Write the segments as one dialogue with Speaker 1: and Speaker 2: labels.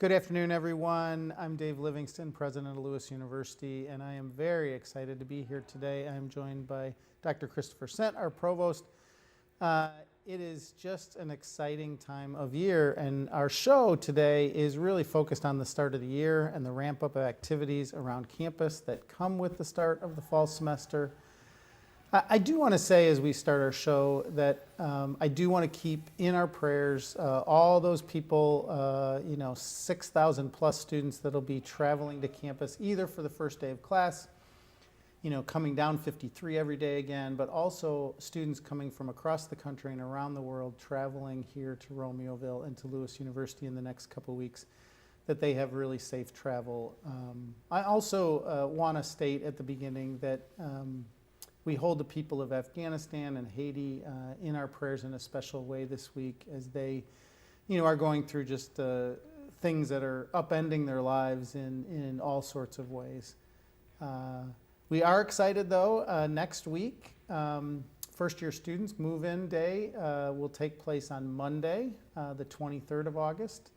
Speaker 1: Good afternoon, everyone. I'm Dave Livingston, president of Lewis University, and I am very excited to be here today. I'm joined by Dr. Christopher Sent, our provost. It is just an exciting time of year, and our show today is really focused on the start of the year and the ramp-up of activities around campus that come with the start of the fall semester. I do want to say as we start our show that I do want to keep in our prayers all those people, 6,000 plus students that'll be traveling to campus either for the first day of class, coming down 53 every day again, but also students coming from across the country and around the world traveling here to Romeoville and to Lewis University in the next couple weeks, that they have really safe travel. I also want to state at the beginning that we hold the people of Afghanistan and Haiti in our prayers in a special way this week as they, are going through just things that are upending their lives in all sorts of ways. We are excited, though. Next week, first year students move-in day will take place on Monday, the 23rd of August.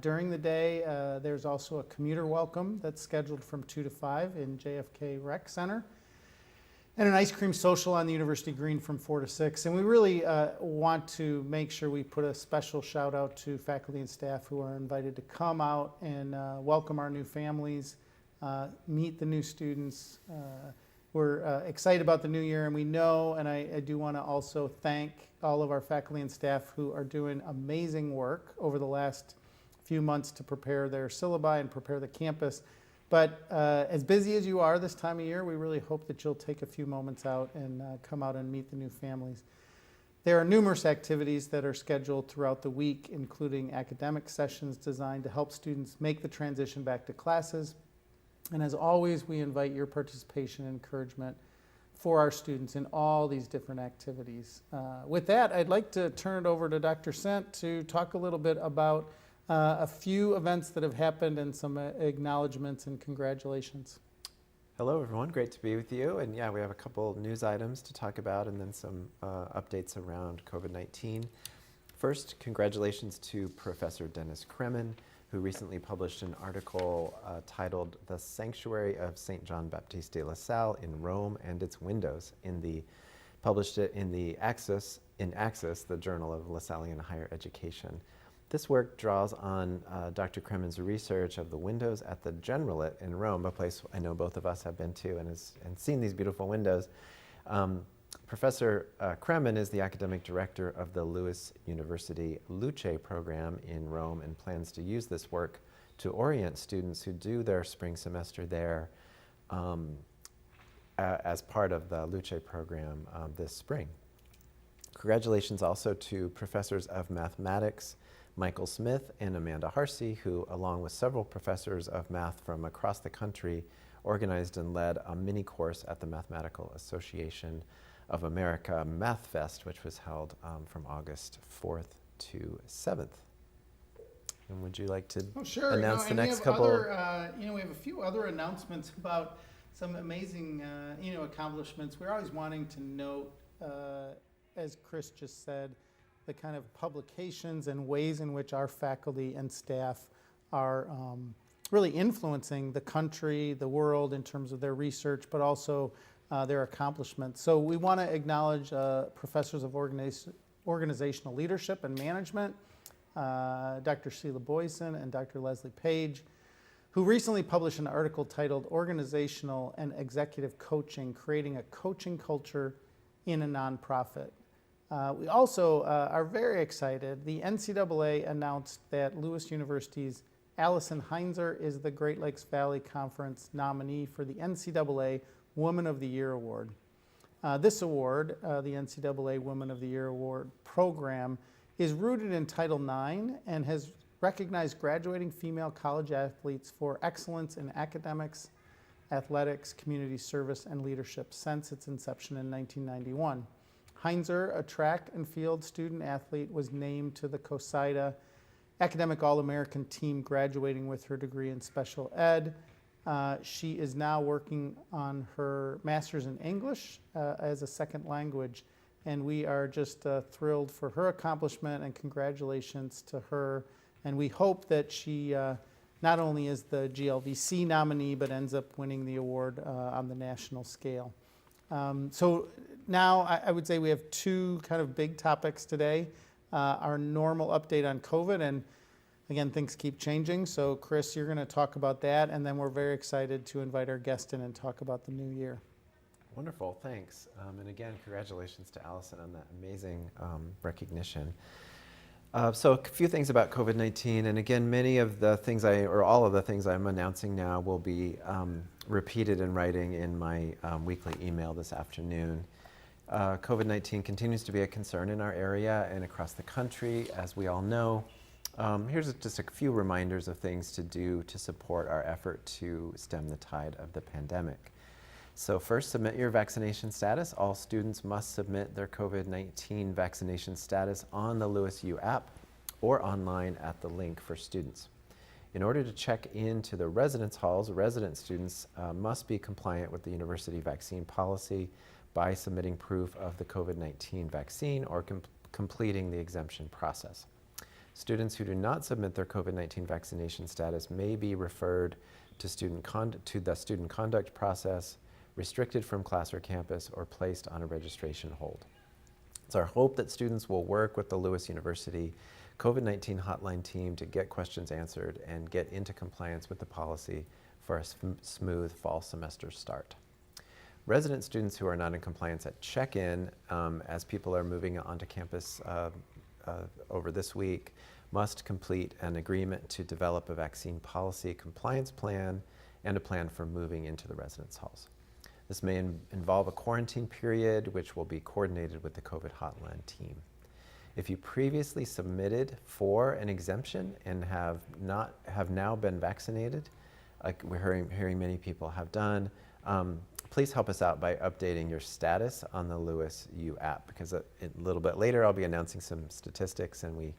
Speaker 1: During the day, there's also a commuter welcome that's scheduled from 2 to 5 in JFK Rec Center, and an ice cream social on the University Green from 4 to 6. And we really want to make sure we put a special shout out to faculty and staff who are invited to come out and welcome our new families, meet the new students. We're excited about the new year, and we know, and I do want to also thank all of our faculty and staff who are doing amazing work over the last few months to prepare their syllabi and prepare the campus. But as busy as you are this time of year, we really hope that you'll take a few moments out and come out and meet the new families. There are numerous activities that are scheduled throughout the week, including academic sessions designed to help students make the transition back to classes. And as always, we invite your participation and encouragement for our students in all these different activities. With that, I'd like to turn it over to Dr. Sent to talk a little bit about a few events that have happened and some acknowledgments and congratulations.
Speaker 2: Hello, everyone. Great to be with you. And yeah, we have a couple news items to talk about and then some updates around COVID-19. First, congratulations to Professor Dennis Kremen, who recently published an article titled "The Sanctuary of St. John Baptiste de La Salle in Rome and Its Windows," published it in the Axis, the Journal of LaSallian Higher Education. This work draws on Dr. Kremen's research of the windows at the Generalate in Rome, a place I know both of us have been to and seen these beautiful windows. Professor Kremen is the academic director of the Lewis University Luce program in Rome and plans to use this work to orient students who do their spring semester there as part of the Luce program this spring. Congratulations also to professors of mathematics Michael Smith and Amanda Harsey, who, along with several professors of math from across the country, organized and led a mini course at the Mathematical Association of America Math Fest, which was held from August 4th to 7th. And would you like to announce the next couple?
Speaker 1: We have a few other announcements about some amazing, accomplishments. We're always wanting to note, as Chris just said, the kind of publications and ways in which our faculty and staff are really influencing the country, the world in terms of their research, but also their accomplishments. So we want to acknowledge professors of organizational leadership and management, Dr. Sheila Boyson and Dr. Leslie Page, who recently published an article titled "Organizational and Executive Coaching, Creating a Coaching Culture in a Nonprofit." We also are very excited. The NCAA announced that Lewis University's Allison Heinzer is the Great Lakes Valley Conference nominee for the NCAA Woman of the Year Award. This award, the NCAA Woman of the Year Award program, is rooted in Title IX and has recognized graduating female college athletes for excellence in academics, athletics, community service, and leadership since its inception in 1991. Heinzer, a track and field student athlete, was named to the COSIDA Academic All-American team, graduating with her degree in special ed. She is now working on her master's in English as a second language, and we are just thrilled for her accomplishment, and congratulations to her And we hope that she not only is the GLVC nominee, but ends up winning the award on the national scale. So now I would say we have two kind of big topics today. Our normal update on COVID, and again, things keep changing. So Chris, you're going to talk about that, and then we're very excited to invite our guest in and talk about the new year.
Speaker 2: Wonderful, thanks. And again, congratulations to Allison on that amazing recognition. So a few things about COVID-19, and again, many of the things all of the things I'm announcing now will be repeated in writing in my weekly email this afternoon. COVID-19 continues to be a concern in our area and across the country, as we all know. Here's just a few reminders of things to do to support our effort to stem the tide of the pandemic. So first, submit your vaccination status. All students must submit their COVID-19 vaccination status on the Lewis U app or online at the link for students. In order to check into the residence halls, resident students must be compliant with the university vaccine policy by submitting proof of the COVID-19 vaccine or completing the exemption process. Students who do not submit their COVID-19 vaccination status may be referred to the student conduct process, restricted from class or campus, or placed on a registration hold. It's our hope that students will work with the Lewis University COVID-19 hotline team to get questions answered and get into compliance with the policy for a smooth fall semester start. Resident students who are not in compliance at check-in, as people are moving onto campus over this week, must complete an agreement to develop a vaccine policy compliance plan and a plan for moving into the residence halls. This may involve a quarantine period, which will be coordinated with the COVID hotline team. If you previously submitted for an exemption and have now been vaccinated, like we're hearing many people have done, please help us out by updating your status on the Lewis U app, because a little bit later I'll be announcing some statistics, and we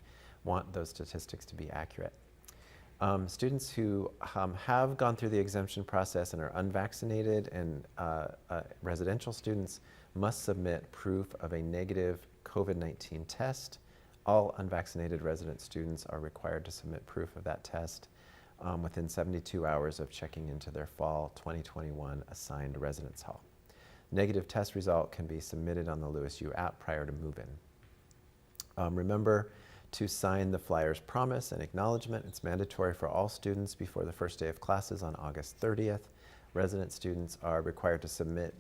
Speaker 2: want those statistics to be accurate. Students who have gone through the exemption process and are unvaccinated, and residential students must submit proof of a negative COVID-19 test. All unvaccinated resident students are required to submit proof of that test within 72 hours of checking into their fall 2021 assigned residence hall. Negative test result can be submitted on the Lewis U app prior to move-in. Remember to sign the flyer's promise and acknowledgement. It's mandatory for all students before the first day of classes on August 30th. Resident students are required to submit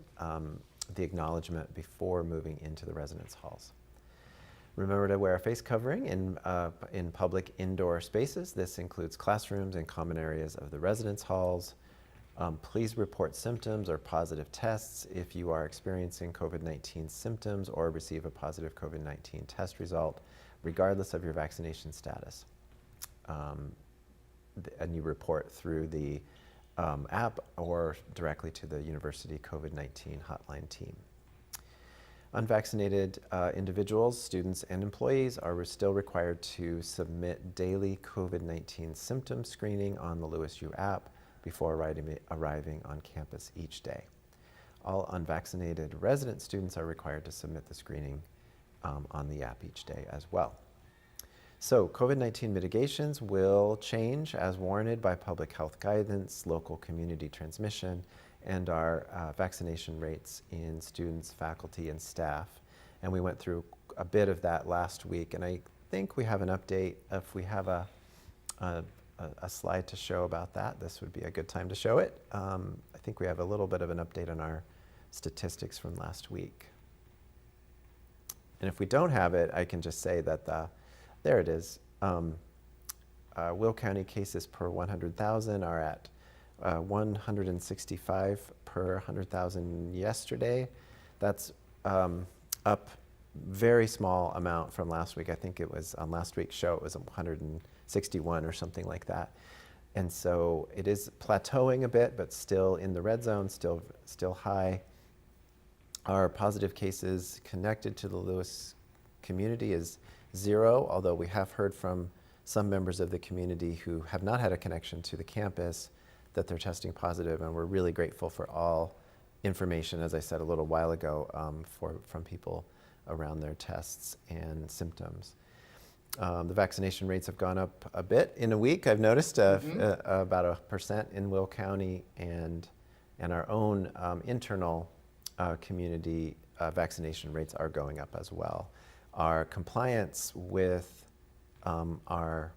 Speaker 2: the acknowledgement before moving into the residence halls. Remember to wear a face covering in public indoor spaces. This includes classrooms and common areas of the residence halls. Please report symptoms or positive tests if you are experiencing COVID-19 symptoms or receive a positive COVID-19 test result, regardless of your vaccination status. And you report through the app or directly to the university COVID-19 hotline team. Unvaccinated individuals, students, and employees are still required to submit daily COVID-19 symptom screening on the Lewis U app before arriving on campus each day. All unvaccinated resident students are required to submit the screening on the app each day as well. So COVID-19 mitigations will change as warranted by public health guidance, local community transmission, and our vaccination rates in students, faculty, and staff. And we went through a bit of that last week, and I think we have an update. If we have a slide to show about that, this would be a good time to show it. I think we have a little bit of an update on our statistics from last week. And if we don't have it, I can just say that there it is. Will County cases per 100,000 are at 165 per 100,000 yesterday. That's up very small amount from last week. I think it was on last week's show, it was 161 or something like that. And so it is plateauing a bit, but still in the red zone, still high. Our positive cases connected to the Lewis community is 0, although we have heard from some members of the community who have not had a connection to the campus that they're testing positive, and we're really grateful for all information, as I said a little while ago, from people around their tests and symptoms. The vaccination rates have gone up a bit in a week. I've noticed about 1% in Will County, and our own internal community vaccination rates are going up as well. Our compliance with our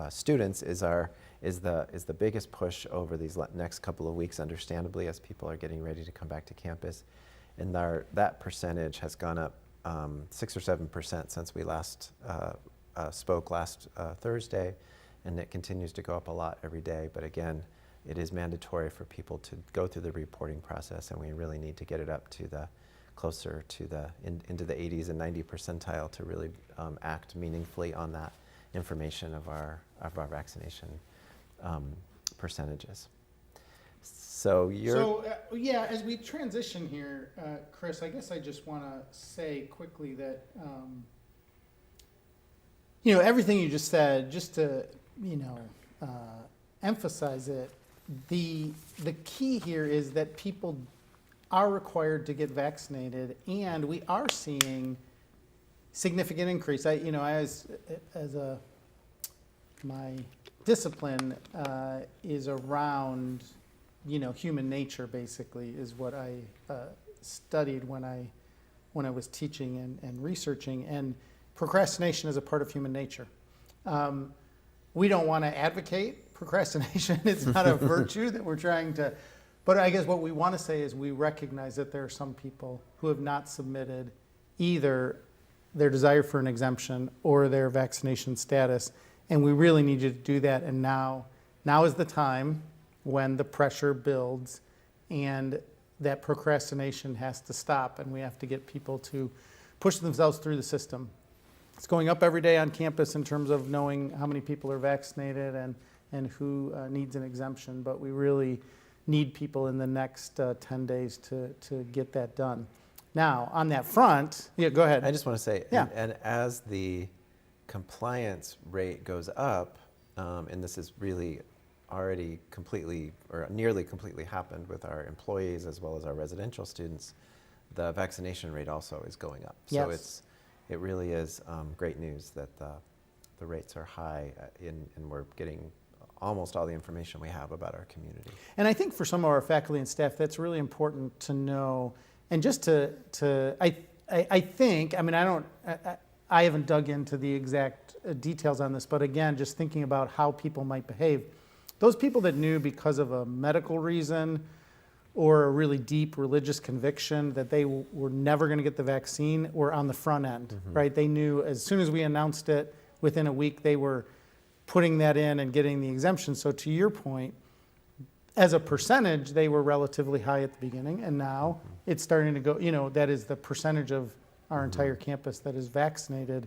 Speaker 2: students is the biggest push over these next couple of weeks, understandably, as people are getting ready to come back to campus. And that percentage has gone up 6 or 7% since we last spoke last Thursday, and it continues to go up a lot every day. But again, it is mandatory for people to go through the reporting process, and we really need to get it up to closer to into the 80s and 90 percentile to really act meaningfully on that information of our vaccination percentages. So
Speaker 1: yeah, as we transition here, Chris, I guess I just want to say quickly that everything you just said, just to emphasize it, the key here is that people are required to get vaccinated, and we are seeing significant increase. My discipline is around human nature, basically, is what I studied when I was teaching and researching, and procrastination is a part of human nature. We don't want to advocate procrastination. It's not a virtue that we're trying to, but I guess what we want to say is we recognize that there are some people who have not submitted either their desire for an exemption or their vaccination status, and we really need you to do that. And now is the time when the pressure builds and that procrastination has to stop, and we have to get people to push themselves through the system. It's going up every day on campus in terms of knowing how many people are vaccinated and who needs an exemption, but we really need people in the next 10 days to get that done. Now, on that front, yeah, go ahead.
Speaker 2: I just want to say,
Speaker 1: yeah.
Speaker 2: and as the compliance rate goes up, and this is really already completely or nearly completely happened with our employees as well as our residential students, the vaccination rate also is going up. So
Speaker 1: yes.
Speaker 2: It really is great news that the rates are high and we're getting almost all the information we have about our community.
Speaker 1: And I think for some of our faculty and staff, that's really important to know. And just I think, I haven't dug into the exact details on this, but again, just thinking about how people might behave. Those people that knew because of a medical reason or a really deep religious conviction that they were never going to get the vaccine were on the front end, right? They knew as soon as we announced it, within a week, they were putting that in and getting the exemption. So to your point, as a percentage, they were relatively high at the beginning, and now it's starting to go, that is the percentage of our entire campus that is vaccinated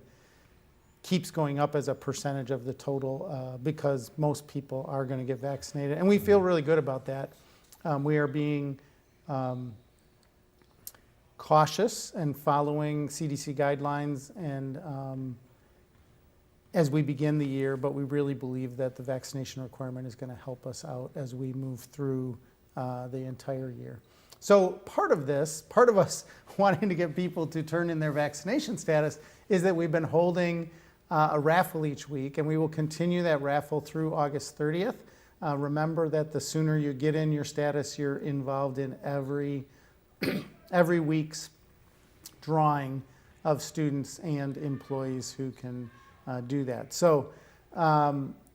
Speaker 1: keeps going up as a percentage of the total because most people are going to get vaccinated. And we feel really good about that. We are being cautious and following CDC guidelines and as we begin the year, but we really believe that the vaccination requirement is going to help us out as we move through the entire year. So part of us wanting to get people to turn in their vaccination status is that we've been holding a raffle each week, and we will continue that raffle through August 30th. Remember that the sooner you get in your status, you're involved in every week's drawing of students and employees who can do that. So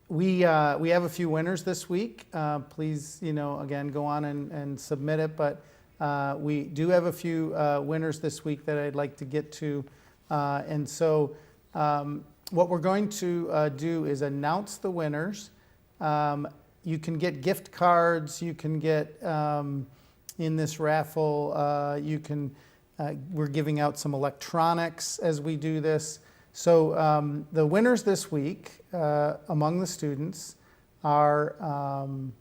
Speaker 1: we have a few winners this week. Please, again, go on and submit it. But we do have a few winners this week that I'd like to get to. And so what we're going to do is announce the winners. You can get gift cards. You can get in this raffle. We're giving out some electronics as we do this. So the winners this week among the students are, and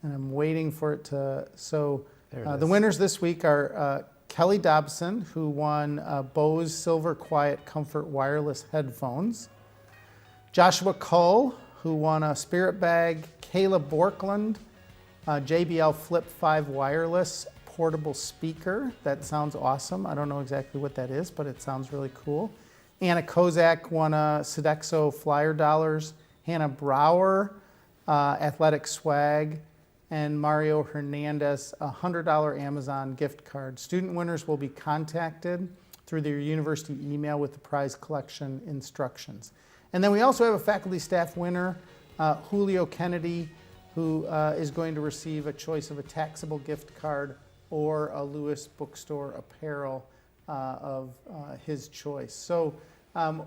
Speaker 1: I'm waiting for it to, so the winners this week are Kelly Dobson, who won Bose Silver Quiet Comfort Wireless Headphones, Joshua Cull, who won a Spirit Bag, Kayla Borkland, JBL Flip 5 Wireless Portable Speaker. That sounds awesome. I don't know exactly what that is, but it sounds really cool. Anna Kozak won a Sodexo Flyer Dollars. Hannah Brower, Athletic Swag. And Mario Hernandez, a $100 Amazon gift card. Student winners will be contacted through their university email with the prize collection instructions. And then we also have a faculty staff winner, Julio Kennedy, who is going to receive a choice of a taxable gift card or a Lewis Bookstore apparel of his choice. So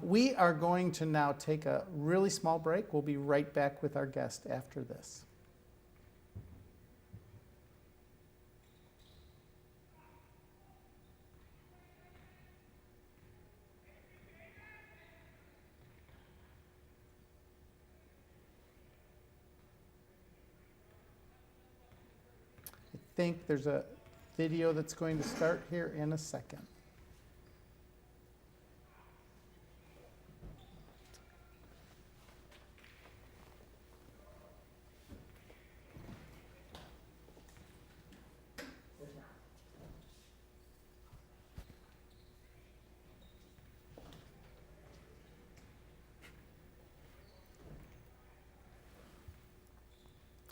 Speaker 1: we are going to now take a really small break. We'll be right back with our guest after this. I think there's a video that's going to start here in a second.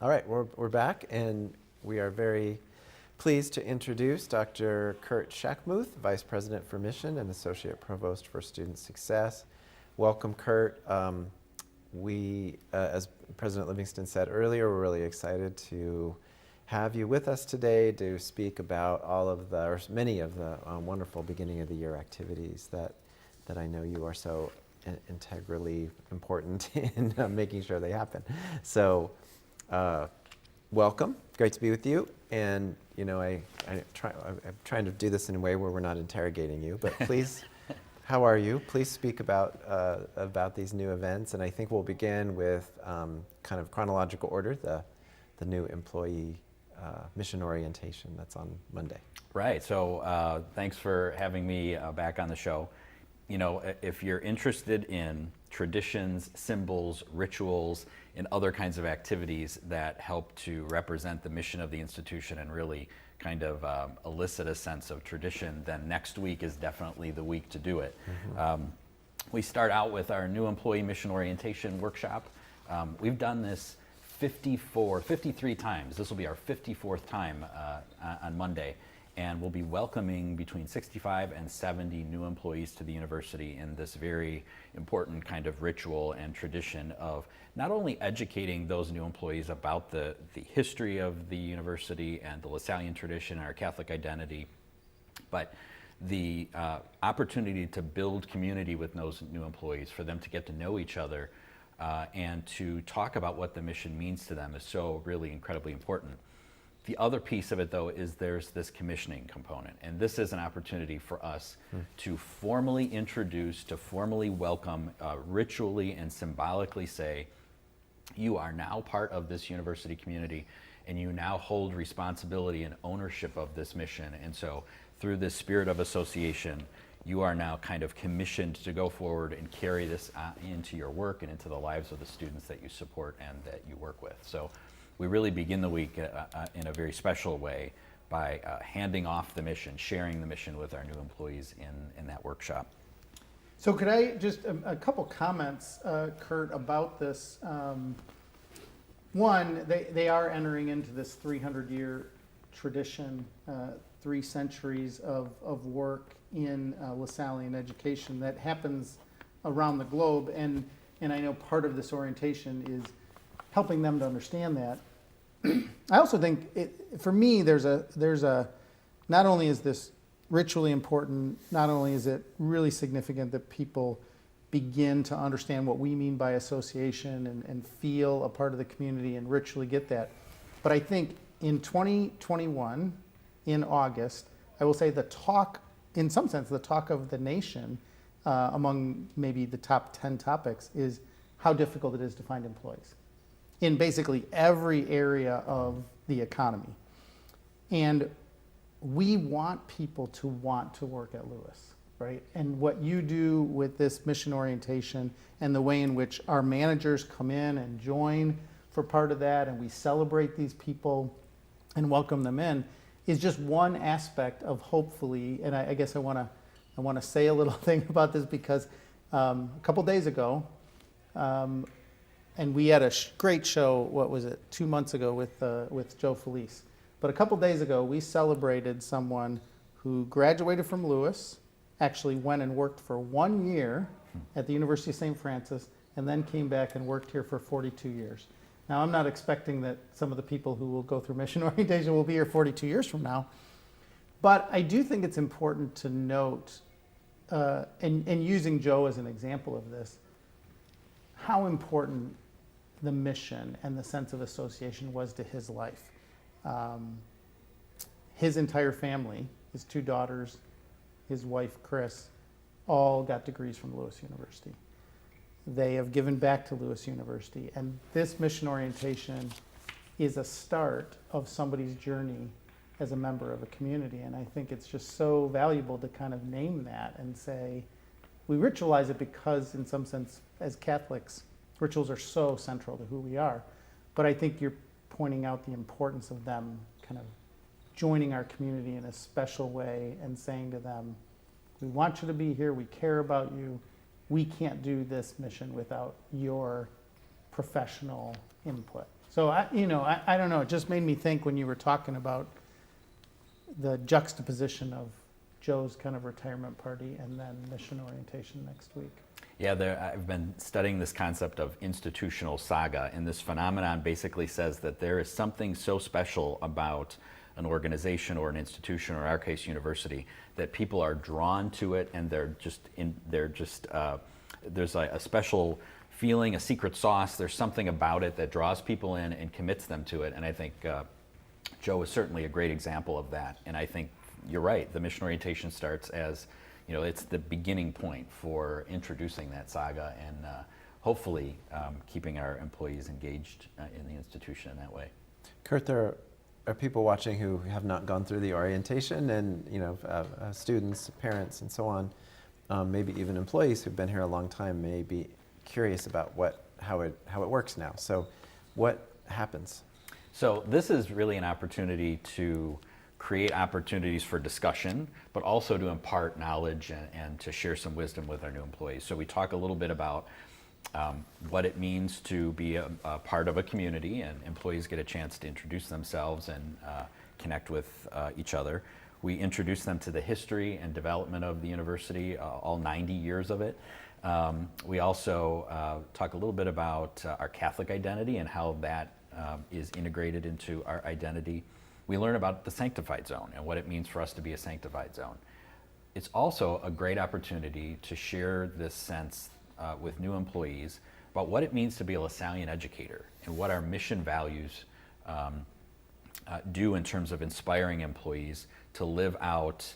Speaker 2: All right, we're back, and we are very pleased to introduce Dr. Kurt Shackmuth, Vice President for Mission and Associate Provost for Student Success. Welcome, Kurt. As President Livingston said earlier, we're really excited to have you with us today to speak about many of the wonderful beginning of the year activities that I know you are so integrally important in making sure they happen. So, welcome. Great to be with you. And I'm trying to do this in a way where we're not interrogating you, but please, how are you? Please speak about these new events. And I think we'll begin with kind of chronological order, the new employee mission orientation that's on Monday.
Speaker 3: Right. So thanks for having me back on the show. If you're interested in traditions, symbols, rituals, and other kinds of activities that help to represent the mission of the institution and really kind of elicit a sense of tradition, then next week is definitely the week to do it. Mm-hmm. We start out with our new employee mission orientation workshop. We've done this 53 times. This will be our 54th time on Monday. And we'll be welcoming between 65 and 70 new employees to the university in this very important kind of ritual and tradition of not only educating those new employees about the history of the university and the Lasallian tradition and our Catholic identity, but the opportunity to build community with those new employees, for them to get to know each other and to talk about what the mission means to them is so really incredibly important. The other piece of it, though, is there's this commissioning component. And this is an opportunity for us to formally introduce, to formally welcome, ritually and symbolically say, you are now part of this university community, and you now hold responsibility and ownership of this mission. And so through this spirit of association, you are now kind of commissioned to go forward and carry this into your work and into the lives of the students that you support and that you work with. So we really begin the week in a very special way by handing off the mission, sharing the mission with our new employees in that workshop.
Speaker 1: So could I just, a couple comments, Kurt, about this. One, they are entering into this 300-year tradition, 3 centuries of work in Lasallian education that happens around the globe. And I know part of this orientation is helping them to understand that. I also think, for me, there's a, not only is this ritually important, not only is it really significant that people begin to understand what we mean by association and feel a part of the community and ritually get that, but I think in 2021, in August, I will say the talk, in some sense, the talk of the nation among maybe the top 10 topics is how difficult it is to find employees in basically every area of the economy. And we want people to want to work at Lewis, right? And what you do with this mission orientation and the way in which our managers come in and join for part of that, and we celebrate these people and welcome them in, is just one aspect of hopefully, and I guess I want to say a little thing about this because A couple days ago, and we had a great show, what was it, 2 months ago with Joe Felice. But a couple days ago, we celebrated someone who graduated from Lewis, actually went and worked for 1 year at the University of St. Francis, and then came back and worked here for 42 years. Now, I'm not expecting that some of the people who will go through mission orientation will be here 42 years from now, but I do think it's important to note, and using Joe as an example of this, how important the mission and the sense of association was to his life. His entire family, his 2 daughters, his wife Chris, all got degrees from Lewis University. They have given back to Lewis University, and this mission orientation is a start of somebody's journey as a member of a community, and I think it's just so valuable to kind of name that and say, we ritualize it because in some sense, as Catholics, rituals are so central to who we are, but I think you're pointing out the importance of them kind of joining our community in a special way and saying to them, we want you to be here, we care about you, we can't do this mission without your professional input. So I don't know, it just made me think when you were talking about the juxtaposition of Joe's kind of retirement party and then mission orientation next week.
Speaker 3: Yeah, I've been studying this concept of institutional saga, and this phenomenon basically says that there is something so special about an organization or an institution, or in our case, university, that people are drawn to it, and there's a special feeling, a secret sauce. There's something about it that draws people in and commits them to it, and I think Joe is certainly a great example of that. And I think you're right. The mission orientation starts as, it's the beginning point for introducing that saga and hopefully keeping our employees engaged in the institution in that way.
Speaker 2: Kurt, there are people watching who have not gone through the orientation, and students, parents, and so on, maybe even employees who've been here a long time may be curious about how it works now. So what happens?
Speaker 3: So this is really an opportunity to create opportunities for discussion, but also to impart knowledge and to share some wisdom with our new employees. So we talk a little bit about what it means to be a part of a community, and employees get a chance to introduce themselves and connect with each other. We introduce them to the history and development of the university, all 90 years of it. We also talk a little bit about our Catholic identity and how that is integrated into our identity. We learn about the sanctified zone and what it means for us to be a sanctified zone. It's also a great opportunity to share this sense with new employees about what it means to be a LaSallian educator and what our mission values do in terms of inspiring employees to live out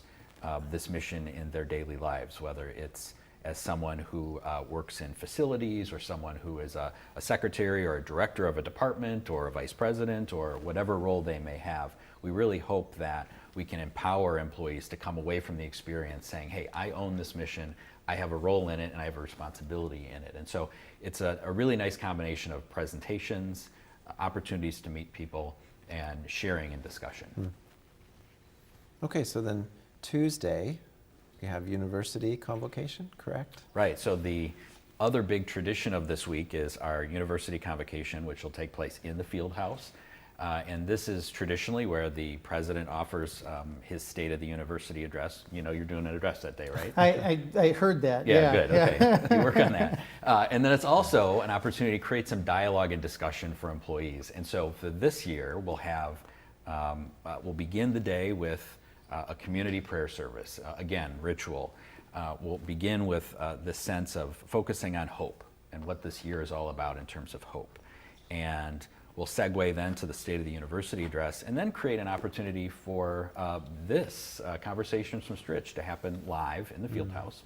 Speaker 3: this mission in their daily lives, whether it's as someone who works in facilities, or someone who is a secretary or a director of a department or a vice president, or whatever role they may have. We really hope that we can empower employees to come away from the experience saying, hey, I own this mission, I have a role in it, and I have a responsibility in it. And so it's a really nice combination of presentations, opportunities to meet people, and sharing and discussion.
Speaker 2: Okay, so then Tuesday, we have university convocation, correct?
Speaker 3: Right, so the other big tradition of this week is our university convocation, which will take place in the field house. And this is traditionally where the president offers his State of the University address. You're doing an address that day, right?
Speaker 1: I heard that.
Speaker 3: Yeah, good, okay. You work on that. And then it's also an opportunity to create some dialogue and discussion for employees. And so for this year, we'll have, we'll begin the day with a community prayer service, again, ritual. We'll begin with the sense of focusing on hope and what this year is all about in terms of hope. And we'll segue then to the State of the University address, and then create an opportunity for this Conversations from Stritch to happen live in the field house.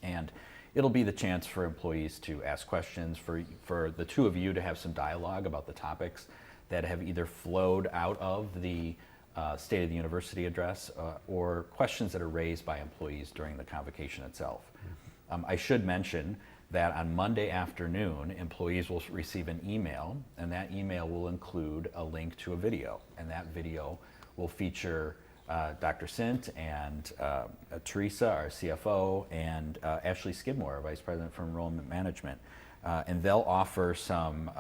Speaker 3: And it'll be the chance for employees to ask questions, for the two of you to have some dialogue about the topics that have either flowed out of the State of the University address or questions that are raised by employees during the convocation itself. I should mention that on Monday afternoon, employees will receive an email, and that email will include a link to a video, and that video will feature Dr. Sint and Teresa, our CFO, and Ashley Skidmore, our Vice President for Enrollment Management. And they'll offer some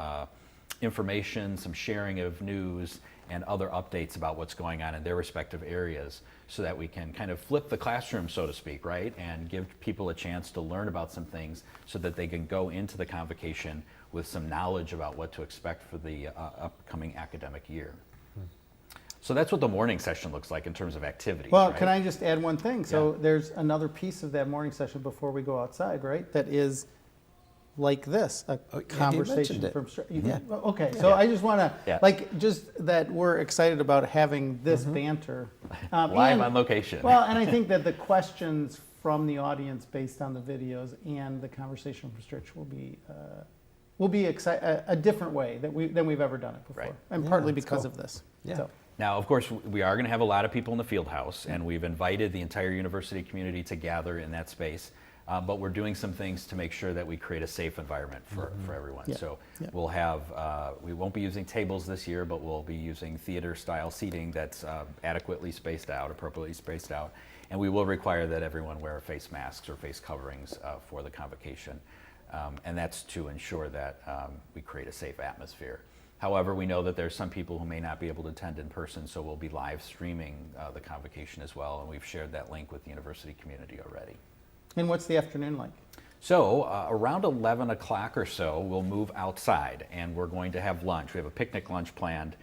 Speaker 3: information, some sharing of news, and other updates about what's going on in their respective areas so that we can kind of flip the classroom, so to speak, right? And give people a chance to learn about some things so that they can go into the convocation with some knowledge about what to expect for the upcoming academic year. So that's what the morning session looks like in terms of activities.
Speaker 1: Well,
Speaker 3: right?
Speaker 1: can I just add one thing? So there's another piece of that morning session before we go outside, right? That is like this, a conversation
Speaker 2: it.
Speaker 1: from
Speaker 2: Yeah.
Speaker 1: Okay, so I just want to
Speaker 3: Yeah.
Speaker 1: like just that we're excited about having this banter
Speaker 3: Live
Speaker 1: and-
Speaker 3: on location.
Speaker 1: Well, and I think that the questions from the audience based on the videos and the conversation from Stritch will be a different way than we've ever done it before,
Speaker 3: Right.
Speaker 1: and
Speaker 2: Yeah,
Speaker 1: partly
Speaker 2: that's
Speaker 1: because
Speaker 2: cool.
Speaker 1: of this.
Speaker 2: Yeah.
Speaker 1: So,
Speaker 3: Now, of course, we are going to have a lot of people in the field house, and we've invited the entire university community to gather in that space. But we're doing some things to make sure that we create a safe environment for everyone.
Speaker 1: Yeah.
Speaker 3: So
Speaker 1: Yeah.
Speaker 3: we'll have, we won't be using tables this year, but we'll be using theater-style seating that's adequately spaced out, appropriately spaced out. And we will require that everyone wear face masks or face coverings for the convocation. And that's to ensure that we create a safe atmosphere. However, we know that there's some people who may not be able to attend in person, so we'll be live streaming the convocation as well, and we've shared that link with the university community already.
Speaker 1: and what's the afternoon like?
Speaker 3: So around 11 o'clock or so, we'll move outside, and we're going to have lunch. We have a picnic lunch planned.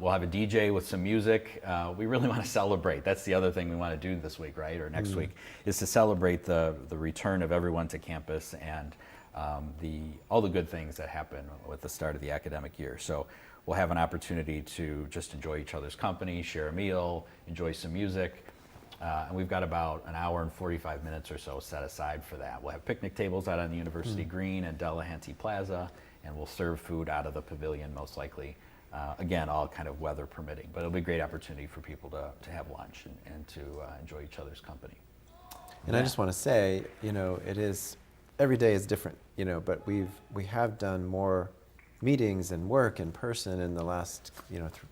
Speaker 3: We'll have a DJ with some music. We really want to celebrate. That's the other thing we want to do this week, right, or next week, is to celebrate the return of everyone to campus and all the good things that happen with the start of the academic year. So we'll have an opportunity to just enjoy each other's company, share a meal, enjoy some music. And we've got about an hour and 45 minutes or so set aside for that. We'll have picnic tables out on the University Green and Delahanty Plaza, and we'll serve food out of the pavilion most likely. Again, all kind of weather permitting, but it'll be a great opportunity for people to have lunch and to enjoy each other's company.
Speaker 2: And I just want to say, it is, every day is different, but we have done more meetings and work in person in the last,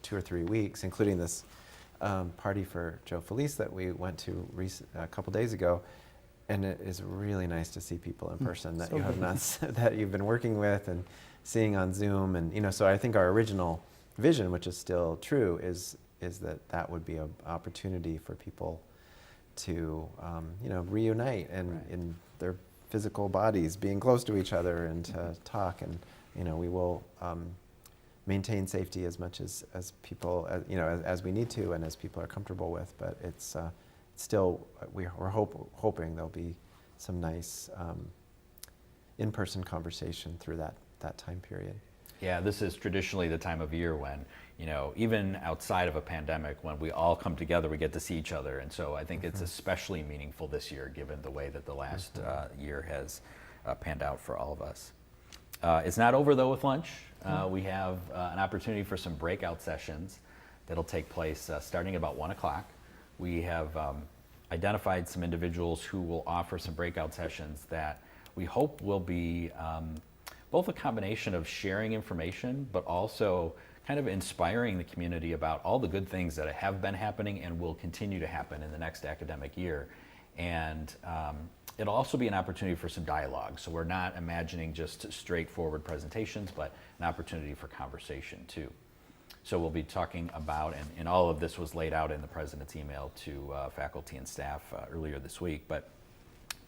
Speaker 2: 2 or 3 weeks, including this party for Joe Felice that we went to a couple days ago. And it is really nice to see people in person that
Speaker 1: So
Speaker 2: you have
Speaker 1: good.
Speaker 2: not, that you've been working with and seeing on Zoom. And, so I think our original vision, which is still true, is that would be an opportunity for people to, reunite and in their physical bodies, being close to each other and to talk. And, we will maintain safety as much as people, as we need to and as people are comfortable with. But it's still, we're hoping there'll be some nice in-person conversation through that time period.
Speaker 3: Yeah, this is traditionally the time of year when, even outside of a pandemic, when we all come together, we get to see each other. And so I think it's especially meaningful this year, given the way that the last year has panned out for all of us. It's not over, though, with lunch. We have an opportunity for some breakout sessions that'll take place starting at about 1 o'clock. We have identified some individuals who will offer some breakout sessions that we hope will be both a combination of sharing information, but also kind of inspiring the community about all the good things that have been happening and will continue to happen in the next academic year. And it'll also be an opportunity for some dialogue. So we're not imagining just straightforward presentations, but an opportunity for conversation too. So we'll be talking about, and all of this was laid out in the president's email to faculty and staff earlier this week, but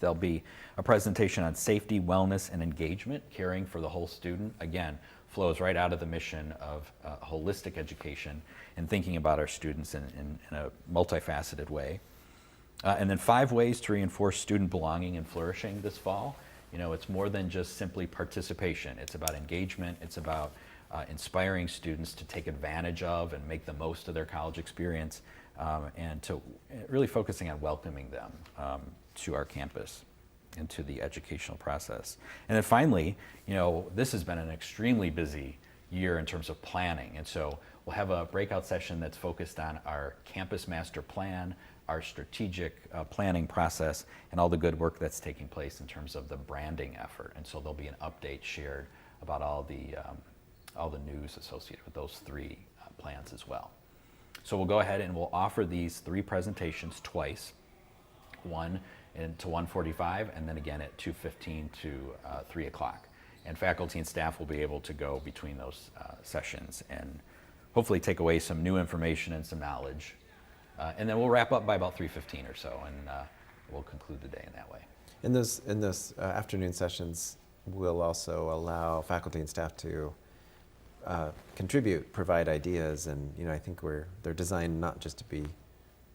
Speaker 3: there'll be a presentation on safety, wellness, and engagement, caring for the whole student. Again, flows right out of the mission of holistic education and thinking about our students in a multifaceted way. And then 5 ways to reinforce student belonging and flourishing this fall. It's more than just simply participation. It's about engagement. It's about inspiring students to take advantage of and make the most of their college experience, and to really focusing on welcoming them to our campus and to the educational process. And then finally, this has been an extremely busy year in terms of planning. And so we'll have a breakout session that's focused on our campus master plan, our strategic planning process, and all the good work that's taking place in terms of the branding effort. And so there'll be an update shared about all the news associated with those 3 plans as well. So we'll go ahead and we'll offer these 3 presentations twice, one to 1:45 and then again at 2:15 to 3 o'clock. And faculty and staff will be able to go between those sessions and hopefully take away some new information and some knowledge. And then we'll wrap up by about 3:15 or so, and we'll conclude the day in that way.
Speaker 2: In those afternoon sessions, we'll also allow faculty and staff to contribute, provide ideas, and I think they're designed not just to be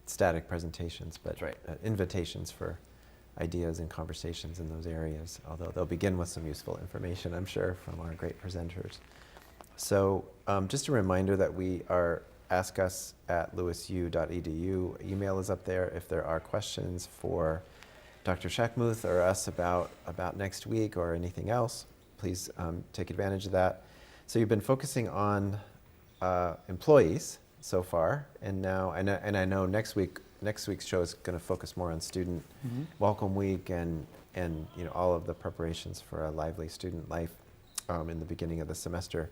Speaker 2: static presentations, but
Speaker 3: That's right.
Speaker 2: Invitations for ideas and conversations in those areas, although they'll begin with some useful information, I'm sure, from our great presenters. So just a reminder that we are askus@lewisu.edu. Email is up there if there are questions for Dr. Schackmuth or us about next week or anything else. Please take advantage of that. So you've been focusing on employees so far, and now, and I know next week's show is going to focus more on student welcome week and all of the preparations for a lively student life in the beginning of the semester.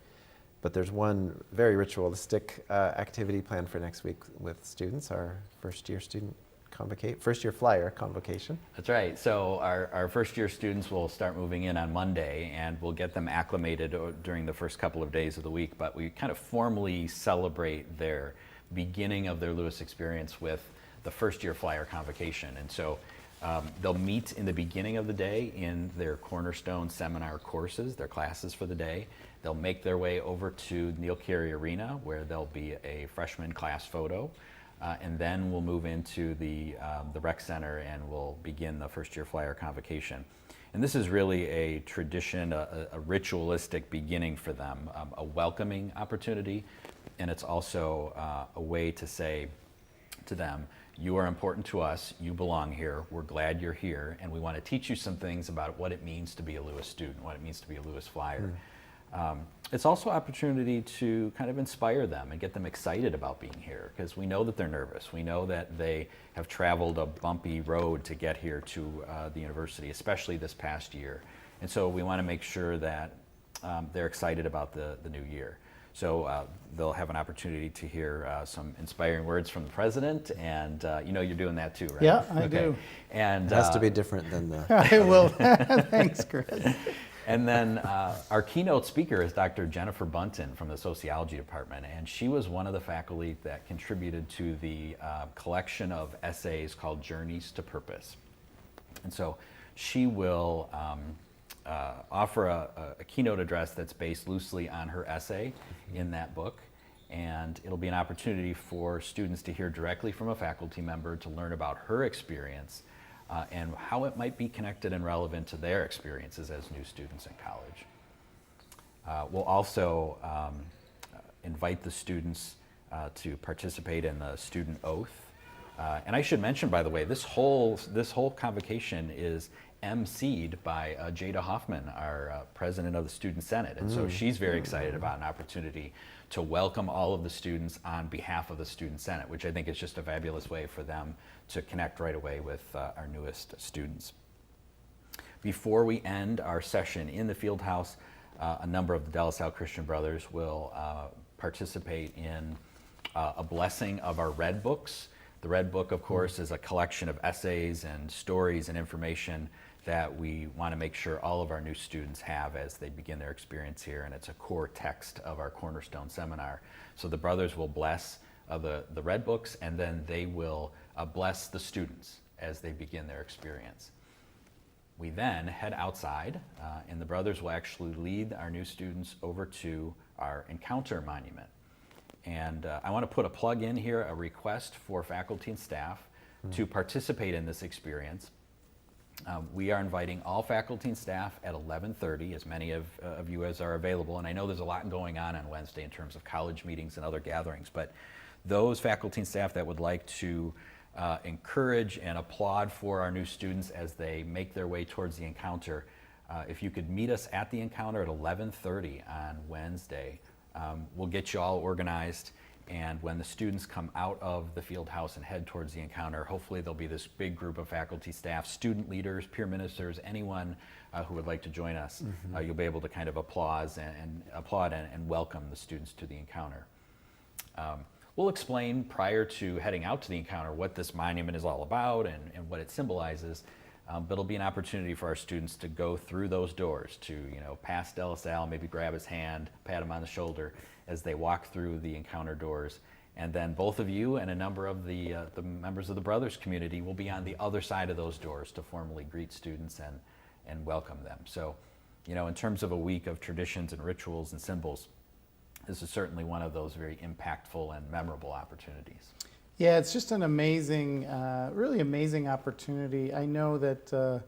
Speaker 2: But there's one very ritualistic activity planned for next week with students, our first year flyer convocation.
Speaker 3: That's right. So our first year students will start moving in on Monday, and we'll get them acclimated during the first couple of days of the week, but we kind of formally celebrate their beginning of their Lewis experience with the first year flyer convocation. And so they'll meet in the beginning of the day in their cornerstone seminar courses, their classes for the day. They'll make their way over to Neil Carey Arena, where there'll be a freshman class photo. And then we'll move into the rec center and we'll begin the first year flyer convocation. And this is really a tradition, a ritualistic beginning for them, a welcoming opportunity. And it's also a way to say to them, you are important to us, you belong here, we're glad you're here, and we want to teach you some things about what it means to be a Lewis student, what it means to be a Lewis Flyer. It's also an opportunity to kind of inspire them and get them excited about being here, because we know that they're nervous. We know that they have traveled a bumpy road to get here to the university, especially this past year. And so we want to make sure that they're excited about the new year. So they'll have an opportunity to hear some inspiring words from the president, and you're doing that too, right?
Speaker 1: Yeah, I do.
Speaker 2: And it has to be different than the...
Speaker 1: I will. Thanks, Chris.
Speaker 3: And then our keynote speaker is Dr. Jennifer Bunton from the sociology department, and she was one of the faculty that contributed to the collection of essays called Journeys to Purpose. And so she will offer a keynote address that's based loosely on her essay in that book, and it'll be an opportunity for students to hear directly from a faculty member to learn about her experience and how it might be connected and relevant to their experiences as new students in college. We'll also invite the students to participate in the student oath. And I should mention, by the way, this whole convocation is emceed by Jada Hoffman, our president of the Student Senate. And so she's very excited about an opportunity to welcome all of the students on behalf of the Student Senate, which I think is just a fabulous way for them to connect right away with our newest students. Before we end our session in the field house, a number of the De La Salle Christian Brothers will participate in a blessing of our Red Books. The Red Book, of course, is a collection of essays and stories and information that we want to make sure all of our new students have as they begin their experience here, and it's a core text of our Cornerstone Seminar. So the brothers will bless the Red Books, and then they will bless the students as they begin their experience. We then head outside, and the brothers will actually lead our new students over to our Encounter Monument. And I want to put a plug in here, a request for faculty and staff to participate in this experience. We are inviting all faculty and staff at 11:30, as many of you as are available. And I know there's a lot going on Wednesday in terms of college meetings and other gatherings, but those faculty and staff that would like to encourage and applaud for our new students as they make their way towards the encounter, if you could meet us at the encounter at 11:30 on Wednesday, we'll get you all organized. And when the students come out of the field house and head towards the encounter, hopefully there'll be this big group of faculty, staff, student leaders, peer ministers, anyone who would like to join us. You'll be able to kind of applaud and welcome the students to the encounter. We'll explain prior to heading out to the encounter what this monument is all about and what it symbolizes. But it'll be an opportunity for our students to go through those doors, to pass De La Salle, maybe grab his hand, pat him on the shoulder as they walk through the encounter doors. And then both of you and a number of the members of the Brothers community will be on the other side of those doors to formally greet students and welcome them. So, in terms of a week of traditions and rituals and symbols, this is certainly one of those very impactful and memorable opportunities.
Speaker 1: Yeah, it's just an amazing, really amazing opportunity. I know that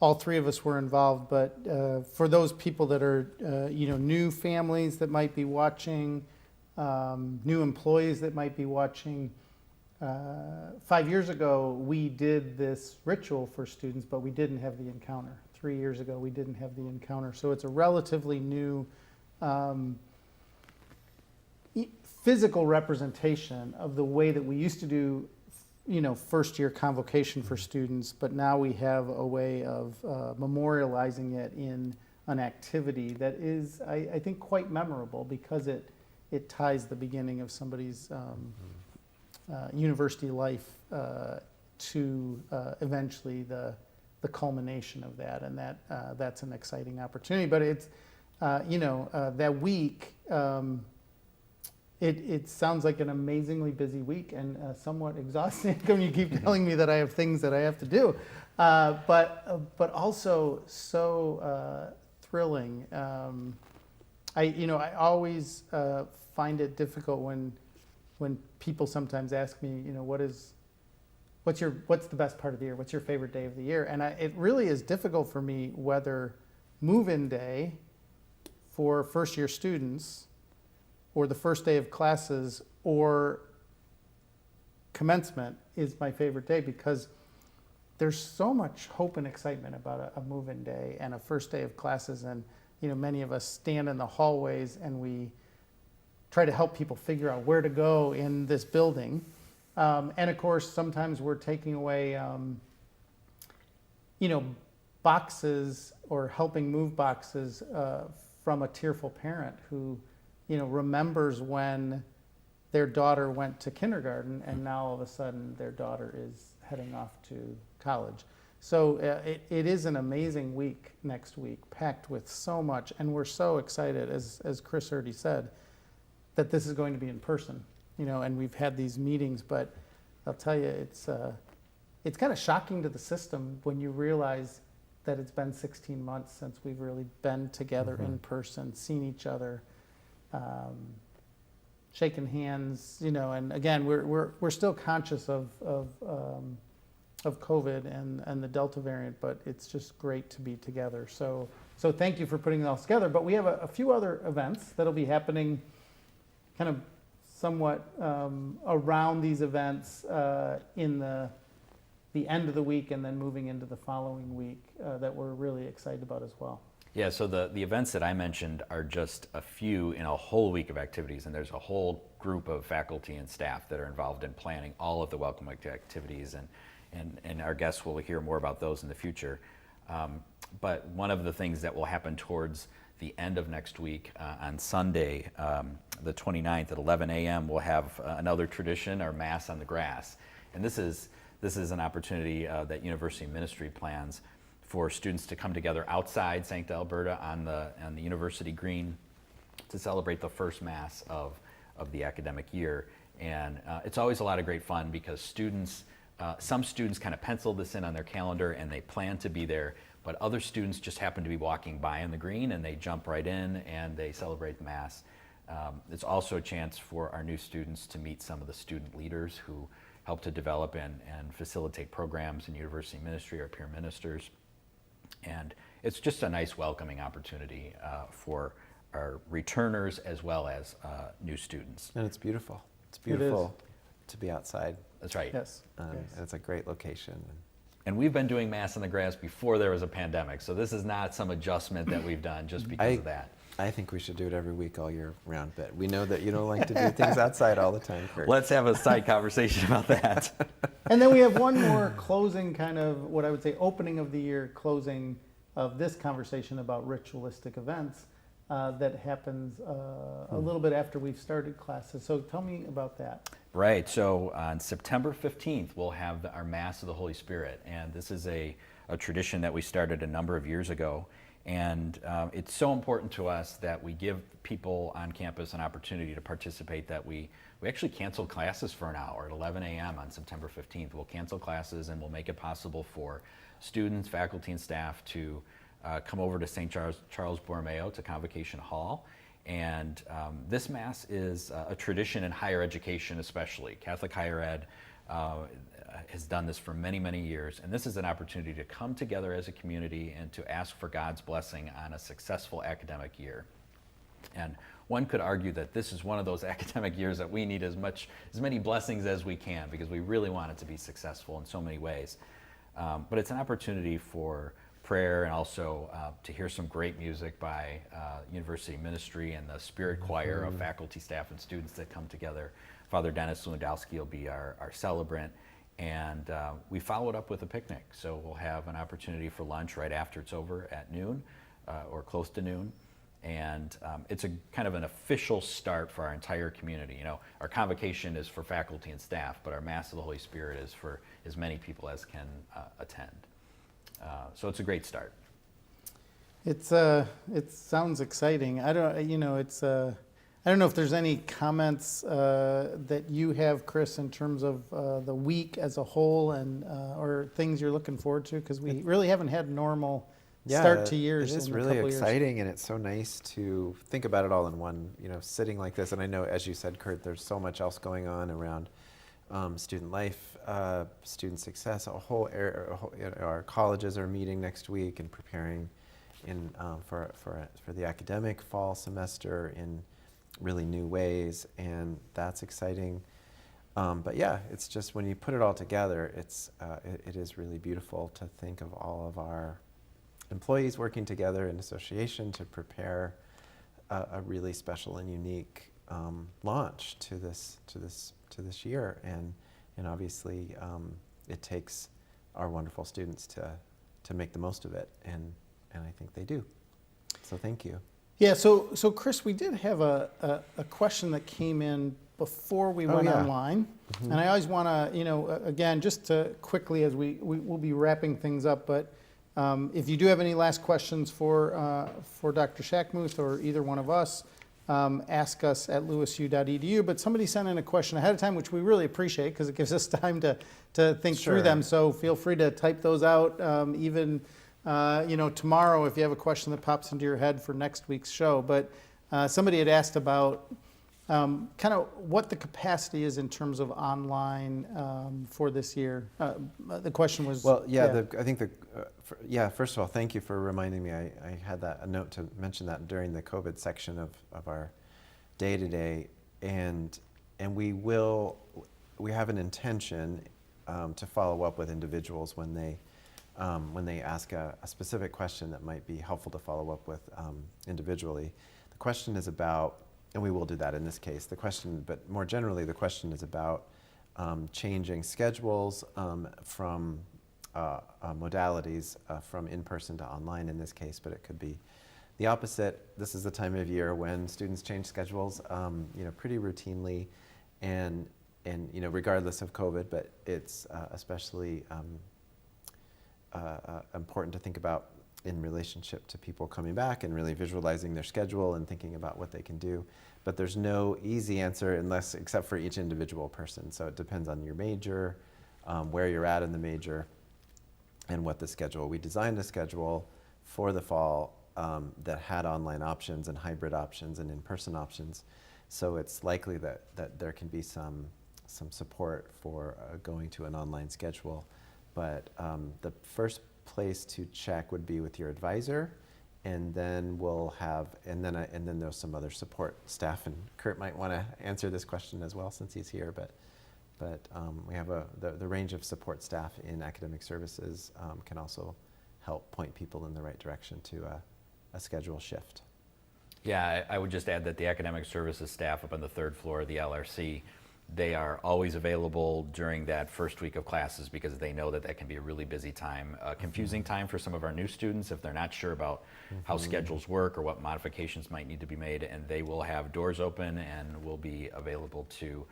Speaker 1: all three of us were involved, but for those people that are, new families that might be watching, new employees that might be watching, 5 years ago we did this ritual for students, but we didn't have the encounter. 3 years ago we didn't have the encounter. So it's a relatively new physical representation of the way that we used to do, first year convocation for students, but now we have a way of memorializing it in an activity that is, I think, quite memorable because it ties the beginning of somebody's university life to eventually the culmination of that, and that's an exciting opportunity. But it's that week. It sounds like an amazingly busy week and somewhat exhausting when you keep telling me that I have things that I have to do, but also so thrilling. I always find it difficult when people sometimes ask me, what's the best part of the year? What's your favorite day of the year? And it really is difficult for me whether move-in day for first-year students or the first day of classes or commencement is my favorite day, because there's so much hope and excitement about a move-in day and a first day of classes. And many of us stand in the hallways and we try to help people figure out where to go in this building. And of course, sometimes we're taking away boxes or helping move boxes from a tearful parent who remembers when their daughter went to kindergarten and now all of a sudden their daughter is heading off to college. So it is an amazing week next week, packed with so much, and we're so excited, as Chris already said, that this is going to be in person, and we've had these meetings, but I'll tell you, it's kind of shocking to the system when you realize that it's been 16 months since we've really been together in person, seen each other, shaking hands, and again, we're still conscious of COVID and the Delta variant, but it's just great to be together. So thank you for putting it all together. But we have a few other events that'll be happening kind of somewhat around these events in the end of the week and then moving into the following week that we're really excited about as well.
Speaker 3: Yeah, so the events that I mentioned are just a few in a whole week of activities, and there's a whole group of faculty and staff that are involved in planning all of the Welcome Week activities, and our guests will hear more about those in the future. But one of the things that will happen towards the end of next week, on Sunday, the 29th at 11 a.m., we'll have another tradition, our Mass on the Grass. And this is an opportunity that University Ministry plans for students to come together outside Sancta Alberta on the University Green to celebrate the first Mass of the academic year. And it's always a lot of great fun because some students kind of pencil this in on their calendar and they plan to be there, but other students just happen to be walking by on the green and they jump right in and they celebrate the Mass. It's also a chance for our new students to meet some of the student leaders who help to develop and facilitate programs in university ministry, our peer ministers. And it's just a nice welcoming opportunity for our returners as well as new students.
Speaker 2: And it's beautiful. It's beautiful to be outside.
Speaker 3: That's right.
Speaker 1: Yes.
Speaker 2: And it's a great location.
Speaker 3: And we've been doing Mass on the Grass before there was a pandemic, so this is not some adjustment that we've done just because of that.
Speaker 2: I think we should do it every week all year round, but we know that you don't like to do things outside all the time, Kurt.
Speaker 3: Let's have a side conversation about that.
Speaker 1: And then we have one more closing, kind of what I would say opening of the year, closing of this conversation about ritualistic events. that happens a little bit after we've started classes. So tell me about that.
Speaker 3: Right. So on September 15th, we'll have our Mass of the Holy Spirit. And this is a tradition that we started a number of years ago. And it's so important to us that we give people on campus an opportunity to participate, that we actually canceled classes for an hour at 11 a.m. on September 15th. We'll cancel classes and we'll make it possible for students, faculty, and staff to come over to St. Charles Borromeo to Convocation Hall. And this Mass is a tradition in higher education, especially. Catholic higher ed has done this for many, many years. And this is an opportunity to come together as a community and to ask for God's blessing on a successful academic year. And one could argue that this is one of those academic years that we need as many blessings as we can, because we really want it to be successful in so many ways. But it's an opportunity for prayer and also to hear some great music by University Ministry and the Spirit Choir of faculty, staff, and students that come together. Father Dennis Lewandowski will be our celebrant, and we follow it up with a picnic. So we'll have an opportunity for lunch right after it's over at noon or close to noon. And it's a kind of an official start for our entire community. You know, our convocation is for faculty and staff, but our Mass of the Holy Spirit is for as many people as can attend. So it's a great start.
Speaker 1: It sounds exciting. I don't know if there's any comments that you have, Chris, in terms of the week as a whole, and or things you're looking forward to, because we really haven't had normal start to years.
Speaker 2: It is
Speaker 1: in a
Speaker 2: really
Speaker 1: couple
Speaker 2: exciting, and it's so nice to think about it all in one, sitting like this. And I know, as you said, Kurt, there's so much else going on around student life, student success. Our colleges are meeting next week and preparing for the academic fall semester in really new ways, and that's exciting. But yeah, it's just when you put it all together, it is really beautiful to think of all of our employees working together in association to prepare a really special and unique launch to this year, and obviously it takes our wonderful students to make the most of it, and I think they do. So thank you.
Speaker 1: Yeah. So Chris, we did have a question that came in before we went online, and I always want to again, just to quickly, as we'll be wrapping things up, but if you do have any last questions for Dr. Schackmuth or either one of us, ask us at lewisu.edu. But somebody sent in a question ahead of time, which we really appreciate because it gives us time to think through them. So feel free to type those out, even tomorrow if you have a question that pops into your head for next week's show. But somebody had asked about kind of what the capacity is in terms of online for this year. The question was...
Speaker 2: Well, I think first of all, thank you for reminding me. I had a note to mention that during the COVID section of our day-to-day, and we have an intention to follow up with individuals when they ask a specific question that might be helpful to follow up with individually. The question is about, and we will do that in this case, but more generally, the question is about changing schedules from modalities from in-person to online in this case, but it could be the opposite. This is the time of year when students change schedules, pretty routinely, and regardless of COVID, but it's especially important to think about in relationship to people coming back and really visualizing their schedule and thinking about what they can do. But there's no easy answer except for each individual person. So it depends on your major, where you're at in the major, and what the schedule. We designed a schedule for the fall that had online options and hybrid options and in-person options. So it's likely that there can be some support for going to an online schedule. But the first place to check would be with your advisor, and then then there's some other support staff, and Kurt might want to answer this question as well since he's here. But we have the range of support staff in academic services can also help point people in the right direction to a schedule shift.
Speaker 3: Yeah, I would just add that the academic services staff up on the third floor of the LRC They are always available during that first week of classes because they know that that can be a really busy time, a confusing time for some of our new students if they're not sure about how schedules work or what modifications might need to be made, and they will have doors open and will be available to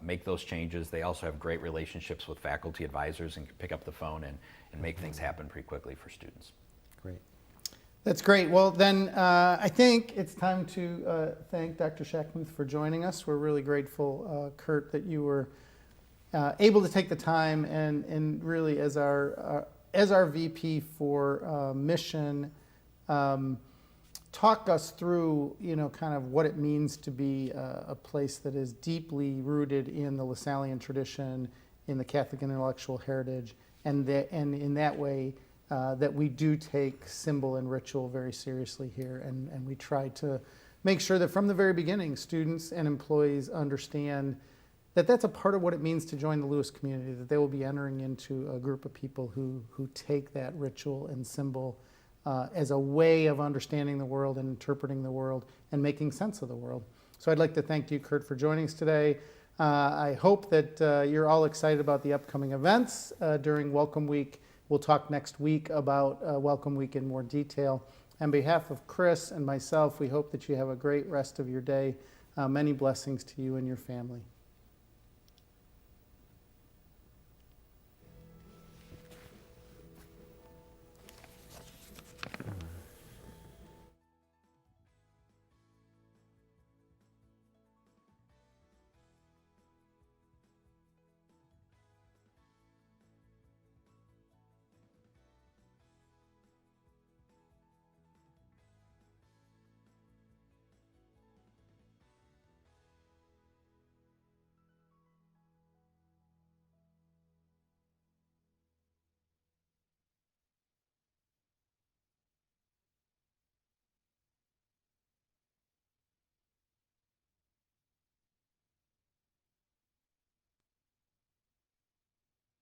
Speaker 3: make those changes. They also have great relationships with faculty advisors and can pick up the phone and make things happen pretty quickly for students.
Speaker 2: Great.
Speaker 1: That's great. Well, then I think it's time to thank Dr. Shackmuth for joining us. We're really grateful, Kurt, that you were able to take the time and really as our VP for mission, talk us through, kind of what it means to be a place that is deeply rooted in the Lassallean tradition, in the Catholic intellectual heritage, and in that way, that we do take symbol and ritual very seriously here, and we try to make sure that from the very beginning, students and employees understand that that's a part of what it means to join the Lewis community, that they will be entering into a group of people who take that ritual and symbol as a way of understanding the world and interpreting the world and making sense of the world. So I'd like to thank you, Kurt, for joining us today. I hope that you're all excited about the upcoming events during Welcome Week. We'll talk next week about Welcome Week in more detail. On behalf of Chris and myself, we hope that you have a great rest of your day. Many blessings to you and your family.